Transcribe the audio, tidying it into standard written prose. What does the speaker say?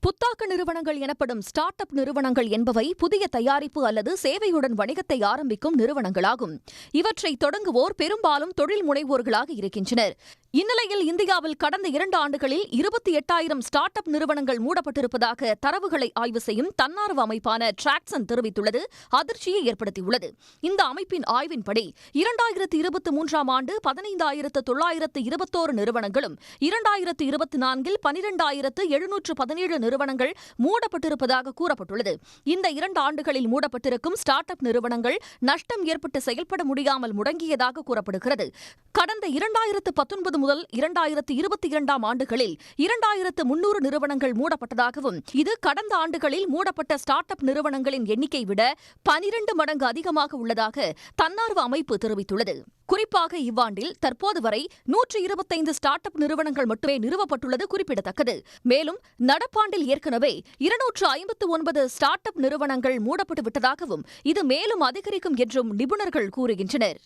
புத்தாக்க நிறுவனங்கள் எனப்படும் ஸ்டார்ட் அப் நிறுவனங்கள் என்பவை புதிய தயாரிப்பு அல்லது சேவையுடன் வணிகத்தை ஆரம்பிக்கும் நிறுவனங்களாகும். இவற்றை தொடங்குவோர் பெரும்பாலும் தொழில் முனைவோர்களாக இருக்கின்றனர். இந்நிலையில் இந்தியாவில் கடந்த 2 ஆண்டுகளில் 28,000 ஸ்டார்ட் அப் நிறுவனங்கள் மூடப்பட்டிருப்பதாக தரவுகளை ஆய்வு செய்யும் தன்னார்வ அமைப்பான டிராக்சன் தெரிவித்துள்ளது அதிர்ச்சியை ஏற்படுத்தியுள்ளது. இந்த அமைப்பின் ஆய்வின்படி 2023ஆம் ஆண்டு 15,921 நிறுவனங்களும் 2024இல் 12,717 நிறுவனங்கள் மூடப்பட்டிருப்பதாக கூறப்பட்டுள்ளது. இந்த 2 ஆண்டுகளில் மூடப்பட்டிருக்கும் ஸ்டார்ட் அப் நிறுவனங்கள் நஷ்டம் ஏற்பட்டு செயல்பட முடியாமல் முடங்கியதாக கூறப்படுகிறது. கடந்த 2019 முதல் 2022ஆம் ஆண்டுகளில் 2,300 நிறுவனங்கள் மூடப்பட்டதாகவும், இது கடந்த ஆண்டுகளில் மூடப்பட்ட ஸ்டார்ட் அப் நிறுவனங்களின் எண்ணிக்கை விட 12 மடங்கு அதிகமாக உள்ளதாக தன்னார்வ அமைப்பு தெரிவித்துள்ளது. குறிப்பாக இவ்வாண்டில் தற்போது வரை 125 ஸ்டார்ட் அப் நிறுவனங்கள் மட்டுமே நிறுவப்பட்டுள்ளது குறிப்பிடத்தக்கது. மேலும் நடப்பாண்டில் ஏற்கனவே 259 ஸ்டார்ட் அப் நிறுவனங்கள் மூடப்பட்டு விட்டதாகவும், இது மேலும் அதிகரிக்கும் என்றும் நிபுணர்கள் கூறுகின்றனர்.